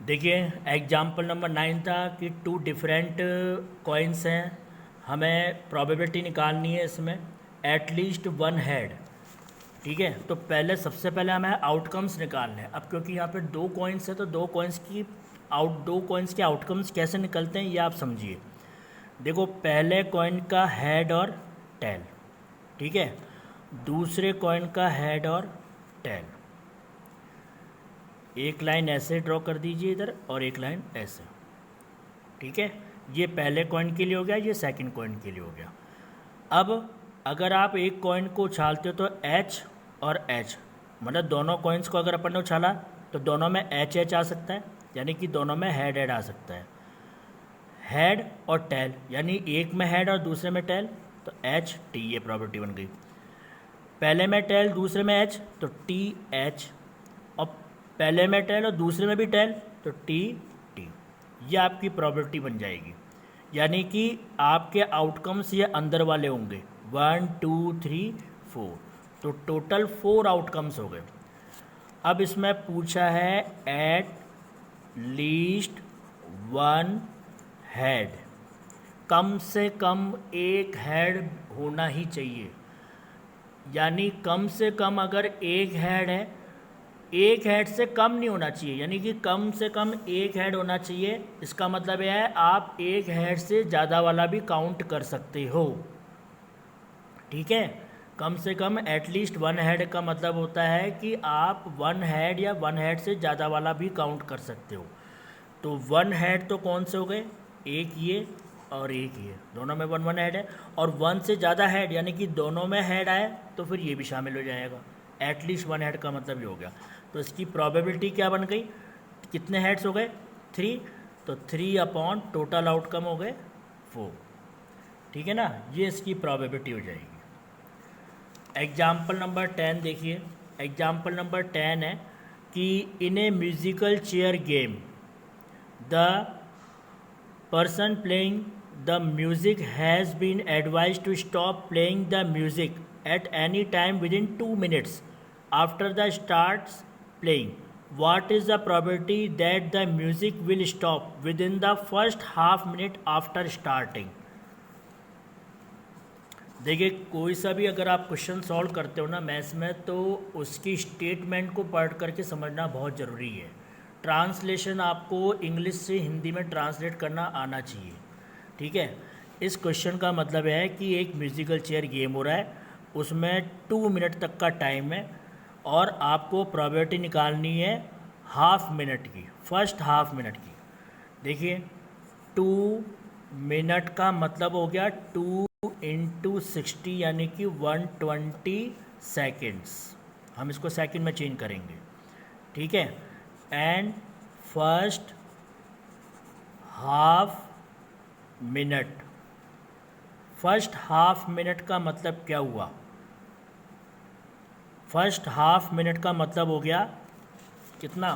देखिए example number 9 था कि टू डिफरेंट कॉइन्स हैं, हमें प्रोबेबिलिटी निकालनी है इसमें एटलीस्ट वन हेड। ठीक है, तो सबसे पहले हमें आउटकम्स निकालने हैं। अब क्योंकि यहाँ पे दो कॉइन्स है तो दो कॉइन्स के आउटकम्स कैसे निकलते हैं ये आप समझिए। देखो पहले कॉइन का हेड और टेल, ठीक है, दूसरे कॉइन का हेड और टेल। एक लाइन ऐसे ड्रॉ कर दीजिए इधर और एक लाइन ऐसे। ठीक है, ये पहले कॉइन के लिए हो गया, ये सेकंड कॉइन के लिए हो गया। अब अगर आप एक कॉइन को उछालते हो तो एच और एच, मतलब दोनों कॉइन्स को अगर अपन ने उछाला तो दोनों में एच एच आ सकता है, यानी कि दोनों में हेड हेड आ सकता है। हेड और टेल, यानी एक में हेड और दूसरे में टेल, तो एच टी, ये प्रॉपर्टी बन गई। पहले में टेल दूसरे में एच तो टी एच, और पहले में टेल और दूसरे में भी टेल तो टी टी, ये आपकी प्रॉपर्टी बन जाएगी। यानी कि आपके आउटकम्स ये अंदर वाले होंगे 1 2 3 4, तो टोटल 4 आउटकम्स हो गए। अब इसमें पूछा है एट लीस्ट वन हेड, कम से कम एक हेड होना ही चाहिए। यानी कम से कम अगर एक हेड है, एक हेड से कम नहीं होना चाहिए, यानी कि कम से कम एक हेड होना चाहिए। इसका मतलब यह है आप एक हेड से ज़्यादा वाला भी काउंट कर सकते हो। ठीक है, कम से कम एटलीस्ट वन हेड का मतलब होता है कि आप वन हेड या वन हेड से ज़्यादा वाला भी काउंट कर सकते हो। तो वन हेड तो कौन से हो गए, एक ये और एक ये, दोनों में वन वन हेड है। और वन से ज़्यादा हेड यानी कि दोनों में हेड आए तो फिर ये भी शामिल हो जाएगा। एटलीस्ट वन हेड का मतलब ये हो गया। तो इसकी प्रोबेबिलिटी क्या बन गई, कितने हेड्स हो गए 3, तो 3 अपॉन टोटल आउटकम हो गए 4। ठीक है ना, ये इसकी प्रोबेबिलिटी हो जाएगी। एग्जाम्पल नंबर 10 देखिए। एग्जाम्पल नंबर 10 है कि in a musical chair game the person playing the music has been advised to stop playing the music at any time within 2 minutes after the starts playing. What is the probability that the music will stop within the first half minute after starting? देखिए कोई सा भी अगर आप question solve करते हो ना maths में, तो उसकी स्टेटमेंट को पढ़ करके समझना बहुत ज़रूरी है। ट्रांसलेशन आपको इंग्लिश से हिंदी में ट्रांसलेट करना आना चाहिए। ठीक है, इस क्वेश्चन का मतलब है कि एक म्यूज़िकल चेयर गेम हो रहा है, उसमें 2 मिनट तक का टाइम है और आपको प्रोबेबिलिटी निकालनी है हाफ मिनट की, फर्स्ट हाफ मिनट की। देखिए 2 मिनट का मतलब हो गया 2 × 60 यानी कि 120 सेकेंड्स। हम इसको सेकेंड में चेंज करेंगे। ठीक है, and first half minute, first half minute का मतलब क्या हुआ, फर्स्ट हाफ मिनट का मतलब हो गया कितना